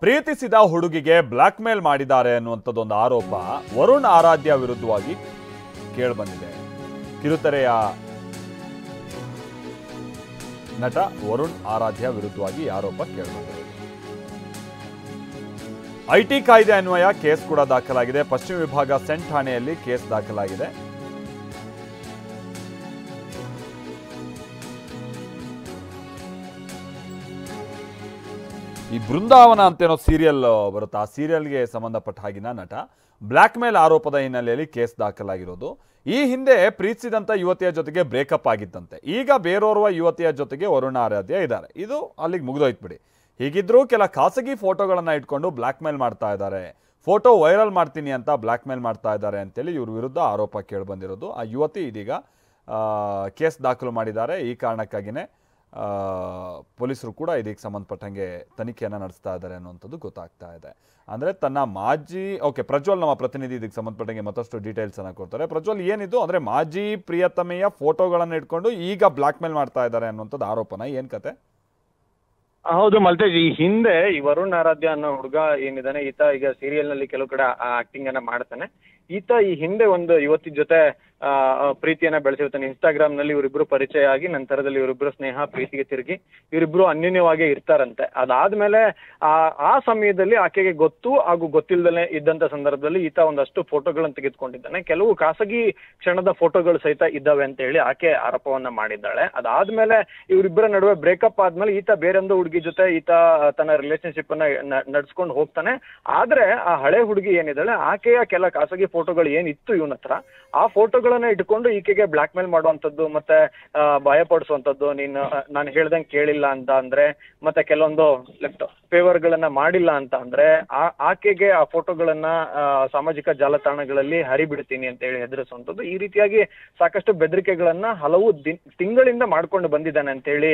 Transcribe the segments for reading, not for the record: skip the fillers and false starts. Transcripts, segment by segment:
ಪ್ರೀತಿಸಿದ ಹುಡುಗಿಗೆ black mail ಮಾಡಿದ್ದಾರೆ ಅನ್ನುವಂಥದ್ದೊಂದು ಆರೋಪ ವರುಣ್ ಆರಾಧ್ಯ ವಿರುದ್ಧವಾಗಿ ಕೇಳಿಬಂದಿದೆ. ಕಿರುತೆರೆಯ ನಟ ವರುಣ್ ಆರಾಧ್ಯ ವಿರುದ್ಧವಾಗಿ ಆರೋಪ ಕೇಳಿಬಂದಿದೆ. ಐಟಿ ಕಾಯ್ದೆ ಅನ್ವಯ ಕೇಸ್ ಕೂಡ ದಾಖಲಾಗಿದೆ. ಪಶ್ಚಿಮ ವಿಭಾಗ ಸೆಂಟ್ ಠಾಣೆಯಲ್ಲಿ ಕೇಸ್ ದಾಖಲಾಗಿದೆ. ಈ ಬೃಂದಾವನ ಅಂತೇನೋ ಸೀರಿಯಲ್ ಬರುತ್ತೆ, ಆ ಸೀರಿಯಲ್ಗೆ ಸಂಬಂಧಪಟ್ಟ ಹಾಗಿನ ನಟ ಬ್ಲ್ಯಾಕ್ ಮೇಲ್ ಆರೋಪದ ಹಿನ್ನೆಲೆಯಲ್ಲಿ ಕೇಸ್ ದಾಖಲಾಗಿರೋದು. ಈ ಹಿಂದೆ ಪ್ರೀತಿಸಿದಂಥ ಯುವತಿಯ ಜೊತೆಗೆ ಬ್ರೇಕಪ್ ಆಗಿತ್ತಂತೆ. ಈಗ ಬೇರೋರ್ವ ಯುವತಿಯ ಜೊತೆಗೆ ವರುಣ್ ಆರಾಧ್ಯ ಇದ್ದಾರೆ. ಇದು ಅಲ್ಲಿಗೆ ಮುಗಿದೋಯ್ತು ಬಿಡಿ. ಹೀಗಿದ್ರೂ ಕೆಲ ಖಾಸಗಿ ಫೋಟೋಗಳನ್ನು ಇಟ್ಕೊಂಡು ಬ್ಲ್ಯಾಕ್ ಮೇಲ್ ಮಾಡ್ತಾ ಇದ್ದಾರೆ. ಫೋಟೋ ವೈರಲ್ ಮಾಡ್ತೀನಿ ಅಂತ ಬ್ಲ್ಯಾಕ್ ಮೇಲ್ ಮಾಡ್ತಾ ಇದ್ದಾರೆ ಅಂತೇಳಿ ಇವ್ರ ವಿರುದ್ಧ ಆರೋಪ ಕೇಳಿಬಂದಿರೋದು. ಆ ಯುವತಿ ಇದೀಗ ಕೇಸ್ ದಾಖಲು ಮಾಡಿದ್ದಾರೆ. ಈ ಕಾರಣಕ್ಕಾಗಿಯೇ ಪೊಲೀಸರು ಕೂಡ ಇದಕ್ಕೆ ಸಂಬಂಧಪಟ್ಟಂಗೆ ತನಿಖೆಯನ್ನು ನಡೆಸ್ತಾ ಇದ್ದಾರೆ ಅನ್ನುವಂಥದ್ದು ಗೊತ್ತಾಗ್ತಾ ಇದೆ. ಅಂದರೆ ತನ್ನ ಮಾಜಿ ಪ್ರಜ್ವಲ್ ನಮ್ಮ ಪ್ರತಿನಿಧಿ ಇದಕ್ಕೆ ಸಂಬಂಧಪಟ್ಟಂಗೆ ಮತ್ತಷ್ಟು ಡೀಟೇಲ್ಸನ್ನು ಕೊಡ್ತಾರೆ. ಪ್ರಜ್ವಲ್, ಏನಿದು ಅಂದರೆ ಮಾಜಿ ಪ್ರಿಯತಮೆಯ ಫೋಟೋಗಳನ್ನು ಇಟ್ಕೊಂಡು ಈಗ ಬ್ಲ್ಯಾಕ್ ಮೇಲ್ ಮಾಡ್ತಾ ಇದ್ದಾರೆ ಅನ್ನುವಂಥದ್ದು ಆರೋಪನ, ಏನು ಕತೆ? ಹೌದು ಮಲ್ತೇಜ್, ಈ ಹಿಂದೆ ಈ ವರುಣ್ ಆರಾಧ್ಯ ಅನ್ನೋ ಹುಡುಗ ಏನಿದಾನೆ, ಈತ ಈಗ ಸೀರಿಯಲ್ ನಲ್ಲಿ ಕೆಲವು ಕಡೆ ಆಕ್ಟಿಂಗ್ ಅನ್ನ ಮಾಡ್ತಾನೆ. ಈತ ಈ ಹಿಂದೆ ಒಂದು ಯುವತಿ ಜೊತೆ ಪ್ರೀತಿಯನ್ನ ಬೆಳೆಸಿರ್ತಾನೆ. ಇನ್ಸ್ಟಾಗ್ರಾಮ್ ನಲ್ಲಿ ಇವರಿಬ್ರು ಪರಿಚಯ ಆಗಿ ನಂತರದಲ್ಲಿ ಇವರಿಬ್ರು ಸ್ನೇಹ ಪ್ರೀತಿಗೆ ತಿರುಗಿ ಇವರಿಬ್ರು ಅನ್ಯೋನ್ಯವಾಗಿ ಇರ್ತಾರಂತೆ. ಅದಾದ್ಮೇಲೆ ಆ ಸಮಯದಲ್ಲಿ ಆಕೆಗೆ ಗೊತ್ತು ಹಾಗೂ ಗೊತ್ತಿಲ್ಲದಲೇ ಇದ್ದಂತ ಸಂದರ್ಭದಲ್ಲಿ ಈತ ಒಂದಷ್ಟು ಫೋಟೋಗಳನ್ನು ತೆಗೆದುಕೊಂಡಿದ್ದಾನೆ. ಕೆಲವು ಖಾಸಗಿ ಕ್ಷಣದ ಫೋಟೋಗಳು ಸಹಿತ ಇದ್ದಾವೆ ಅಂತ ಹೇಳಿ ಆಕೆ ಆರೋಪವನ್ನ ಮಾಡಿದ್ದಾಳೆ. ಅದಾದ್ಮೇಲೆ ಇವರಿಬ್ಬರ ನಡುವೆ ಬ್ರೇಕಪ್ ಆದ್ಮೇಲೆ ಈತ ಬೇರೊಂದು ಹುಡುಗಿ ಜೊತೆ ಈತ ತನ್ನ ರಿಲೇಶನ್ಶಿಪ್ ಅನ್ನ ನಡ್ಸ್ಕೊಂಡು ಹೋಗ್ತಾನೆ. ಆದ್ರೆ ಆ ಹಳೆ ಹುಡುಗಿ ಏನಿದ್ದಾಳೆ ಆಕೆಯ ಕೆಲ ಖಾಸಗಿ ಫೋಟೋಗಳು ಏನಿತ್ತು ಇವನ ಹತ್ರ, ಆ ಫೋಟೋಗಳನ್ನ ಇಟ್ಕೊಂಡು ಈಕೆಗೆ ಬ್ಲಾಕ್ ಮೇಲ್ ಮಾಡುವಂತದ್ದು ಮತ್ತೆ ಭಯ ಪಡಿಸುವಂತದ್ದು, ನಾನು ಹೇಳ್ದಂಗೆ ಕೇಳಿಲ್ಲ ಅಂತ ಅಂದ್ರೆ ಮತ್ತೆ ಕೆಲವೊಂದು ಫೇವರ್ ಗಳನ್ನ ಮಾಡಿಲ್ಲ ಅಂತ ಅಂದ್ರೆ ಆಕೆಗೆ ಆ ಫೋಟೋಗಳನ್ನ ಸಾಮಾಜಿಕ ಜಾಲತಾಣಗಳಲ್ಲಿ ಹರಿಬಿಡ್ತೀನಿ ಅಂತ ಹೇಳಿ ಹೆದರಿಸುವಂತದ್ದು. ಈ ರೀತಿಯಾಗಿ ಸಾಕಷ್ಟು ಬೆದರಿಕೆಗಳನ್ನ ಹಲವು ತಿಂಗಳಿಂದ ಮಾಡ್ಕೊಂಡು ಬಂದಿದ್ದಾನೆ ಅಂತ ಹೇಳಿ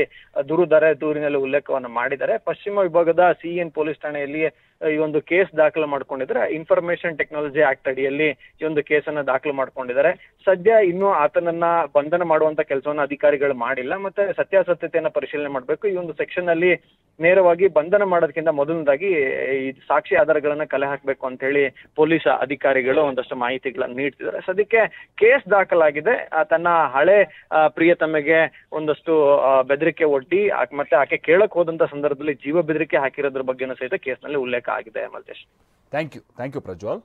ದೂರಿನಲ್ಲಿ ಉಲ್ಲೇಖವನ್ನ ಮಾಡಿದ್ದಾರೆ. ಪಶ್ಚಿಮ ವಿಭಾಗದ ಸಿಎನ್ ಪೊಲೀಸ್ ಠಾಣೆಯಲ್ಲಿ ಈ ಒಂದು ಕೇಸ್ ದಾಖಲು ಮಾಡ್ಕೊಂಡಿದ್ದಾರೆ. ಇನ್ಫಾರ್ಮೇಶನ್ ಟೆಕ್ನಾಲಜಿ ಆಕ್ಟ್ ಅಡಿಯಲ್ಲಿ ಈ ಒಂದು ಕೇಸನ್ನ ದಾಖಲು ಮಾಡ್ಕೊಂಡಿದ್ದಾರೆ. ಸದ್ಯ ಇನ್ನೂ ಆತನನ್ನ ಬಂಧನ ಮಾಡುವಂತ ಕೆಲಸವನ್ನ ಅಧಿಕಾರಿಗಳು ಮಾಡಿಲ್ಲ. ಮತ್ತೆ ಸತ್ಯಾಸತ್ಯತೆಯನ್ನ ಪರಿಶೀಲನೆ ಮಾಡಬೇಕು. ಈ ಒಂದು ಸೆಕ್ಷನ್ ಅಲ್ಲಿ ನೇರವಾಗಿ ಬಂಧನ ಮಾಡೋದಕ್ಕಿಂತ ಮೊದಲನೇದಾಗಿ ಈ ಸಾಕ್ಷಿ ಆಧಾರಗಳನ್ನ ಕಲೆ ಹಾಕ್ಬೇಕು ಅಂತ ಹೇಳಿ ಪೊಲೀಸ್ ಅಧಿಕಾರಿಗಳು ಒಂದಷ್ಟು ಮಾಹಿತಿಗಳನ್ನ ನೀಡ್ತಿದ್ದಾರೆ. ಸದ್ಯಕ್ಕೆ ಕೇಸ್ ದಾಖಲಾಗಿದೆ. ತನ್ನ ಹಳೆ ಪ್ರಿಯತಮೆಗೆ ಒಂದಷ್ಟು ಬೆದರಿಕೆ ಒಡ್ಡಿ ಮತ್ತೆ ಆಕೆ ಕೇಳಕ್ ಹೋದಂತ ಸಂದರ್ಭದಲ್ಲಿ ಜೀವ ಬೆದರಿಕೆ ಹಾಕಿರೋದ್ರ ಬಗ್ಗೆನೂ ಸಹಿತ ಕೇಸ್ನಲ್ಲಿ ಉಲ್ಲೇಖ ಆಗಿದೆ. Maltesh, thank you Prajwal.